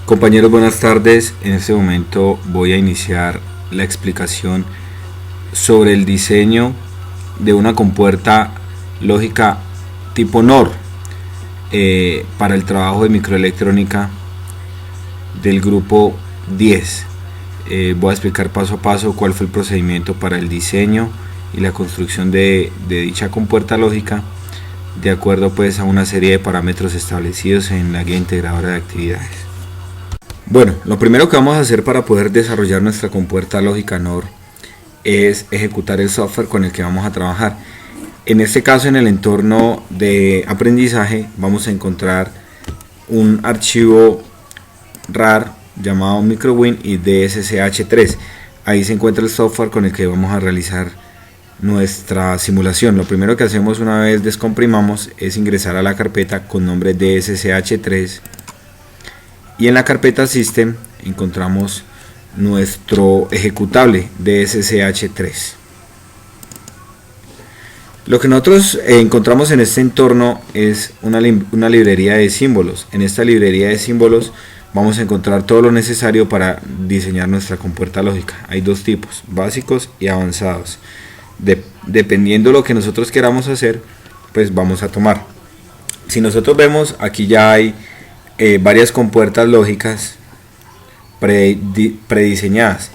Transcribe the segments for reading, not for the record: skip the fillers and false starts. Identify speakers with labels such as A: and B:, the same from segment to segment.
A: Compañeros, buenas tardes. En este momento voy a iniciar la explicación sobre el diseño de una compuerta lógica tipo NOR para el trabajo de microelectrónica del grupo 10. Voy a explicar paso a paso cuál fue el procedimiento para el diseño y la construcción de dicha compuerta lógica de acuerdo pues a una serie de parámetros establecidos en la guía integradora de actividades. Bueno, lo primero que vamos a hacer para poder desarrollar nuestra compuerta lógica NOR es ejecutar el software con el que vamos a trabajar. En este caso, en el entorno de aprendizaje, vamos a encontrar un archivo RAR llamado MicroWin y DSCH3. Ahí se encuentra el software con el que vamos a realizar nuestra simulación. Lo primero que hacemos una vez descomprimamos es ingresar a la carpeta con nombre DSCH3. Y en la carpeta System encontramos nuestro ejecutable DSCH3. Lo que nosotros encontramos en este entorno es una librería de símbolos. En esta librería de símbolos vamos a encontrar todo lo necesario para diseñar nuestra compuerta lógica. Hay dos tipos, básicos y avanzados. Dependiendo de lo que nosotros queramos hacer, pues vamos a tomar. Si nosotros vemos, aquí ya hay varias compuertas lógicas prediseñadas,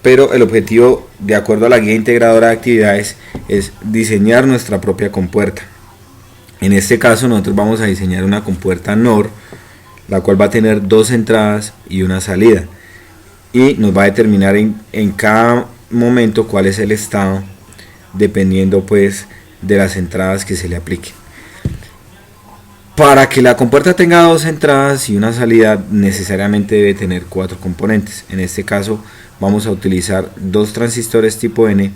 A: pero el objetivo, de acuerdo a la guía integradora de actividades, es diseñar nuestra propia compuerta. En este caso nosotros vamos a diseñar una compuerta NOR, la cual va a tener dos entradas y una salida, y nos va a determinar en cada momento cuál es el estado, dependiendo pues de las entradas que se le apliquen. Para que la compuerta tenga dos entradas y una salida, necesariamente debe tener cuatro componentes. En este caso vamos a utilizar dos transistores tipo N,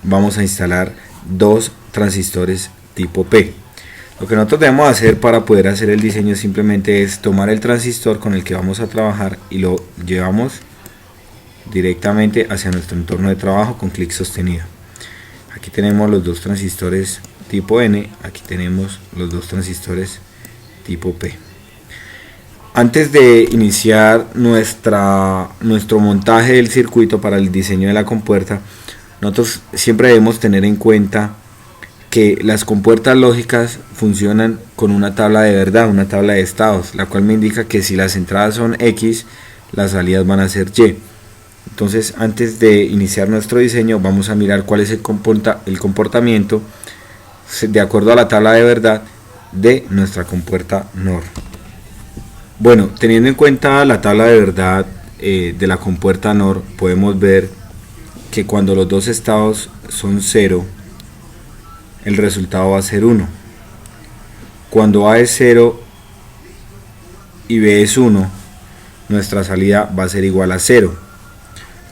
A: vamos a instalar dos transistores tipo P. Lo que nosotros debemos hacer para poder hacer el diseño simplemente es tomar el transistor con el que vamos a trabajar y lo llevamos directamente hacia nuestro entorno de trabajo con clic sostenido. Aquí tenemos los dos transistores tipo N, aquí tenemos los dos transistores tipo P. Antes de iniciar nuestro montaje del circuito para el diseño de la compuerta, nosotros siempre debemos tener en cuenta que las compuertas lógicas funcionan con una tabla de verdad, una tabla de estados, la cual me indica que si las entradas son X, las salidas van a ser Y. Entonces, antes de iniciar nuestro diseño, vamos a mirar cuál es el comportamiento de acuerdo a la tabla de verdad de nuestra compuerta NOR. Bueno, teniendo en cuenta la tabla de verdad de la compuerta NOR, podemos ver que cuando los dos estados son 0, el resultado va a ser 1. Cuando A es 0 y B es 1, nuestra salida va a ser igual a 0.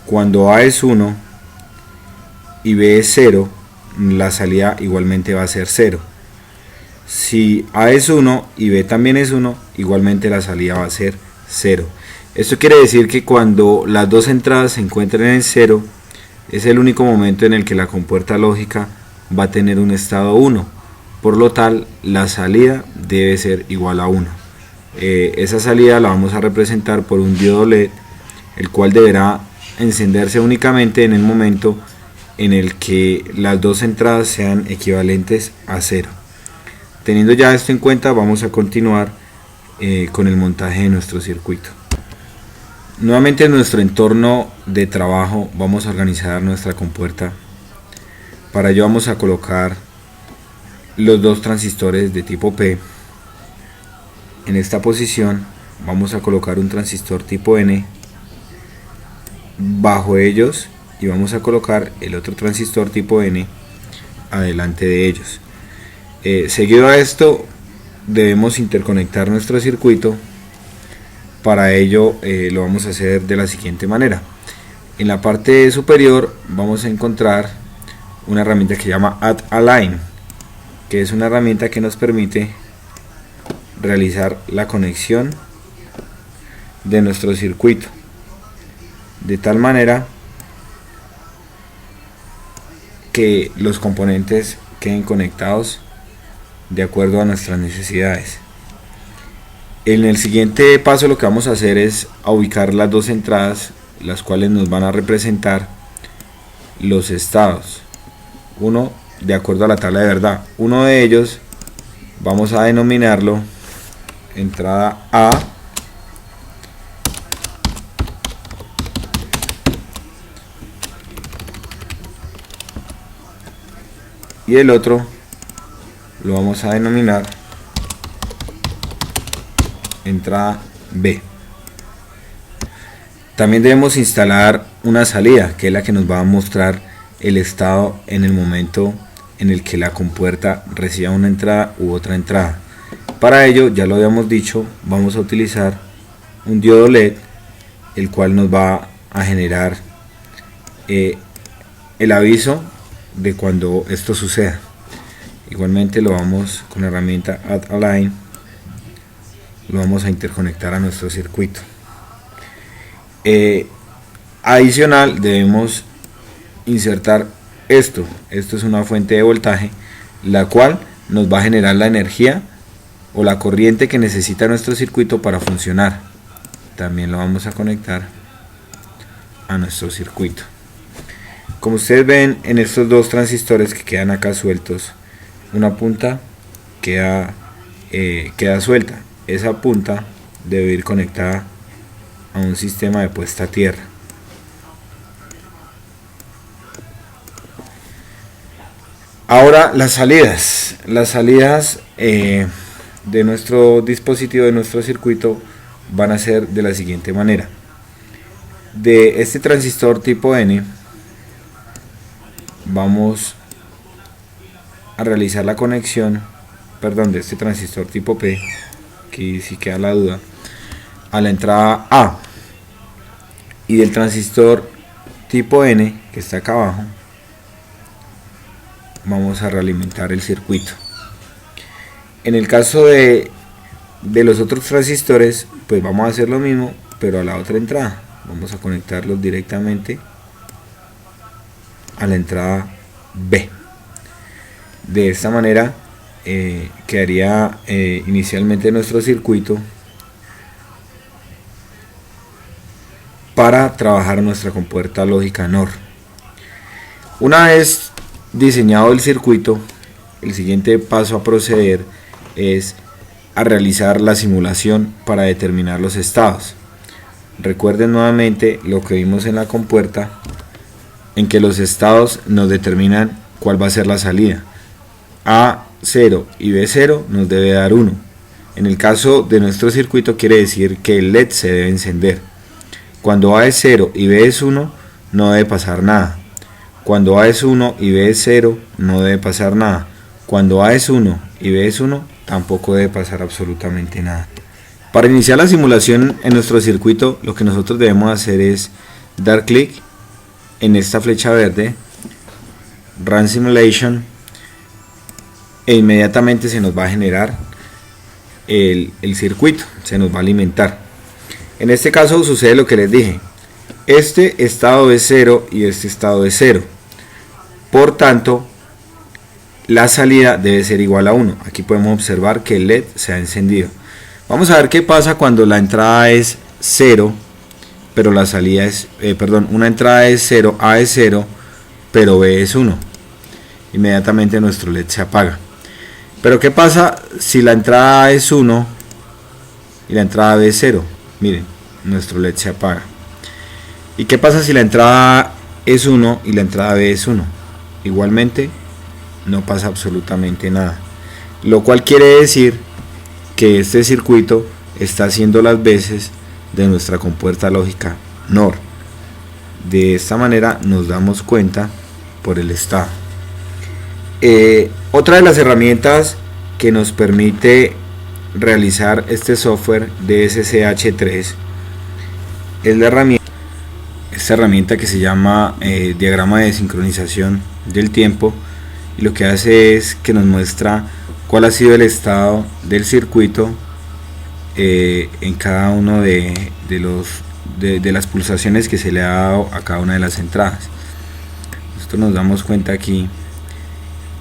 A: Cuando A es 1 y B es 0, la salida igualmente va a ser 0. Si A es 1 y B también es 1, igualmente la salida va a ser 0. Esto quiere decir que cuando las dos entradas se encuentren en 0, es el único momento en el que la compuerta lógica va a tener un estado 1. Por lo tal, la salida debe ser igual a 1. Esa salida la vamos a representar por un diodo LED, el cual deberá encenderse únicamente en el momento en el que las dos entradas sean equivalentes a 0. Teniendo ya esto en cuenta, vamos a continuar con el montaje de nuestro circuito. Nuevamente en nuestro entorno de trabajo vamos a organizar nuestra compuerta. Para ello vamos a colocar los dos transistores de tipo P. En esta posición vamos a colocar un transistor tipo N bajo ellos y vamos a colocar el otro transistor tipo N adelante de ellos. Seguido a esto debemos interconectar nuestro circuito. Para ello lo vamos a hacer de la siguiente manera. En la parte superior vamos a encontrar una herramienta que se llama Add a Line, que es una herramienta que nos permite realizar la conexión de nuestro circuito de tal manera que los componentes queden conectados de acuerdo a nuestras necesidades. En el siguiente paso lo que vamos a hacer es a ubicar las dos entradas, las cuales nos van a representar los estados. Uno, de acuerdo a la tabla de verdad, uno de ellos vamos a denominarlo entrada A, y el otro lo vamos a denominar entrada B. También debemos instalar una salida, que es la que nos va a mostrar el estado en el momento en el que la compuerta reciba una entrada u otra entrada. Para ello, ya lo habíamos dicho, vamos a utilizar un diodo LED, el cual nos va a generar el aviso de cuando esto suceda. Igualmente lo vamos con la herramienta Add Align, lo vamos a interconectar a nuestro circuito. Adicional, debemos insertar esto es una fuente de voltaje, la cual nos va a generar la energía o la corriente que necesita nuestro circuito para funcionar. También lo vamos a conectar a nuestro circuito. Como ustedes ven en estos dos transistores que quedan acá sueltos, una punta queda suelta. Esa punta debe ir conectada a un sistema de puesta a tierra. Ahora las salidas de nuestro dispositivo, de nuestro circuito, van a ser de la siguiente manera. De este transistor tipo N vamos a realizar la conexión, de este transistor tipo P, aquí sí queda la duda, a la entrada A, y del transistor tipo N, que está acá abajo, vamos a realimentar el circuito. En el caso de los otros transistores, pues vamos a hacer lo mismo, pero a la otra entrada. Vamos a conectarlos directamente a la entrada B. De esta manera quedaría inicialmente nuestro circuito para trabajar nuestra compuerta lógica NOR. Una vez diseñado el circuito, el siguiente paso a proceder es a realizar la simulación para determinar los estados. Recuerden nuevamente lo que vimos en la compuerta, en que los estados nos determinan cuál va a ser la salida. A0 y B0 nos debe dar 1. En el caso de nuestro circuito quiere decir que el LED se debe encender. Cuando A es 0 y B es 1, no debe pasar nada. Cuando A es 1 y B es 0, no debe pasar nada. Cuando A es 1 y B es 1, tampoco debe pasar absolutamente nada. Para iniciar la simulación en nuestro circuito, lo que nosotros debemos hacer es dar clic en esta flecha verde, Run Simulation, e inmediatamente se nos va a generar el circuito, se nos va a alimentar. En este caso sucede lo que les dije, este estado es 0 y este estado es 0, por tanto la salida debe ser igual a 1. Aquí podemos observar que el LED se ha encendido. Vamos a ver qué pasa cuando la entrada es 0, pero la salida es, una entrada es 0, A es 0, pero B es 1. Inmediatamente nuestro LED se apaga. Pero ¿qué pasa si la entrada A es 1 y la entrada B es 0? Miren, nuestro LED se apaga. ¿Y qué pasa si la entrada A es 1 y la entrada B es 1? Igualmente no pasa absolutamente nada. Lo cual quiere decir que este circuito está haciendo las veces de nuestra compuerta lógica NOR. De esta manera nos damos cuenta por el estado. Otra de las herramientas que nos permite realizar este software de SSH3 es esta herramienta que se llama diagrama de sincronización del tiempo, y lo que hace es que nos muestra cuál ha sido el estado del circuito en cada uno de las pulsaciones que se le ha dado a cada una de las entradas. Nosotros nos damos cuenta aquí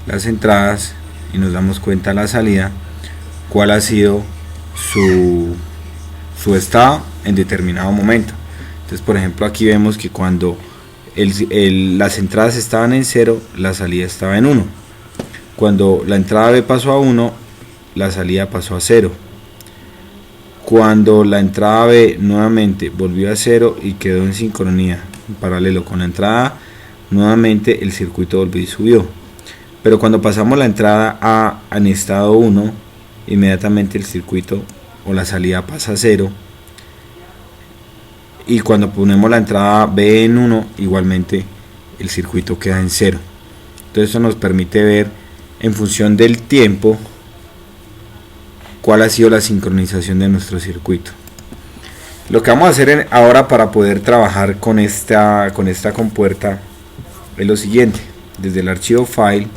A: las entradas y nos damos cuenta la salida, cuál ha sido su estado en determinado momento. Entonces, por ejemplo, aquí vemos que cuando las entradas estaban en 0, la salida estaba en 1. Cuando la entrada B pasó a 1, la salida pasó a 0. Cuando la entrada B nuevamente volvió a 0 y quedó en sincronía, en paralelo con la entrada A, nuevamente el circuito volvió y subió. Pero cuando pasamos la entrada A en estado 1, inmediatamente el circuito o la salida pasa a 0. Y cuando ponemos la entrada B en 1, igualmente el circuito queda en 0. Entonces eso nos permite ver en función del tiempo cuál ha sido la sincronización de nuestro circuito. Lo que vamos a hacer ahora para poder trabajar con esta compuerta es lo siguiente. Desde el archivo file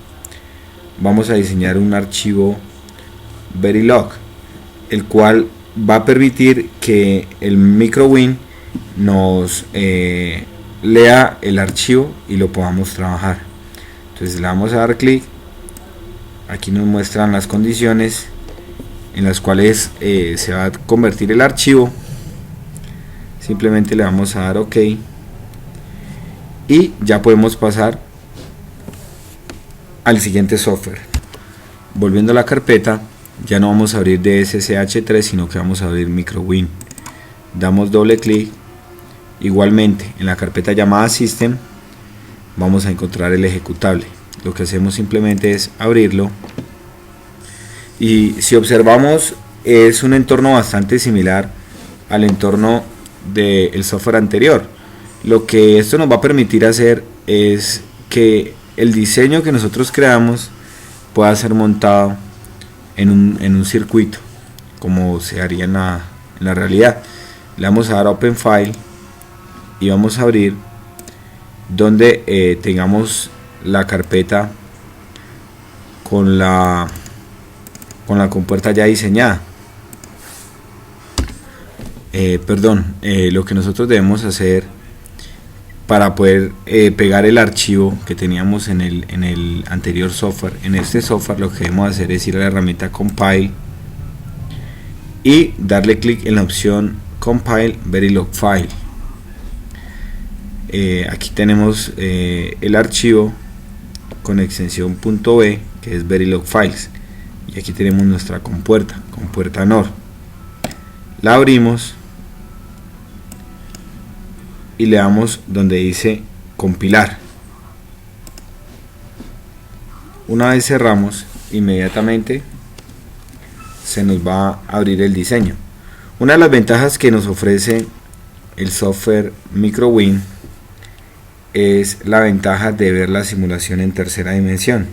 A: vamos a diseñar un archivo Verilog, el cual va a permitir que el microwin nos lea el archivo y lo podamos trabajar. Entonces le vamos a dar clic. Aquí nos muestran las condiciones en las cuales se va a convertir el archivo. Simplemente le vamos a dar OK y ya podemos pasar al siguiente software. Volviendo a la carpeta, ya no vamos a abrir DSCH3, sino que vamos a abrir microwin. Damos doble clic. Igualmente en la carpeta llamada System vamos a encontrar el ejecutable. Lo que hacemos simplemente es abrirlo, y si observamos es un entorno bastante similar al entorno del software anterior. Lo que esto nos va a permitir hacer es que el diseño que nosotros creamos pueda ser montado en un circuito, como se haría en la realidad. Le vamos a dar Open File y vamos a abrir donde tengamos la carpeta con la compuerta ya diseñada. Lo que nosotros debemos hacer para poder pegar el archivo que teníamos en el anterior software, en este software lo que debemos hacer es ir a la herramienta Compile y darle clic en la opción Compile Verilog File. Aquí tenemos el archivo con extensión .b, que es Verilog Files, y aquí tenemos nuestra compuerta NOR. La abrimos y le damos donde dice compilar. Una vez cerramos, inmediatamente se nos va a abrir el diseño. Una de las ventajas que nos ofrece el software microwin es la ventaja de ver la simulación en tercera dimensión.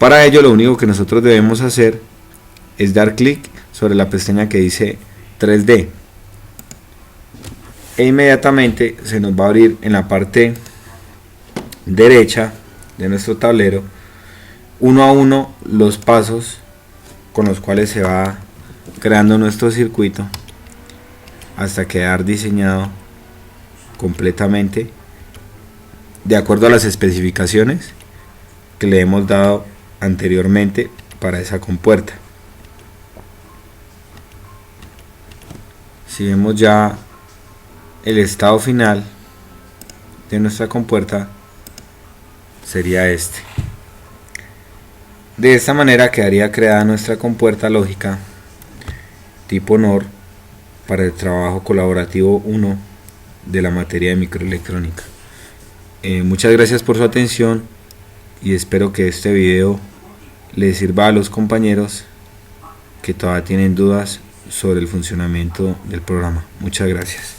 A: Para ello lo único que nosotros debemos hacer es dar clic sobre la pestaña que dice 3D e inmediatamente se nos va a abrir en la parte derecha de nuestro tablero uno a uno los pasos con los cuales se va creando nuestro circuito hasta quedar diseñado completamente de acuerdo a las especificaciones que le hemos dado anteriormente para esa compuerta. Si vemos ya el estado final de nuestra compuerta, sería este. De esta manera quedaría creada nuestra compuerta lógica tipo NOR para el trabajo colaborativo 1 de la materia de microelectrónica. Muchas gracias por su atención y espero que este video les sirva a los compañeros que todavía tienen dudas sobre el funcionamiento del programa. Muchas gracias.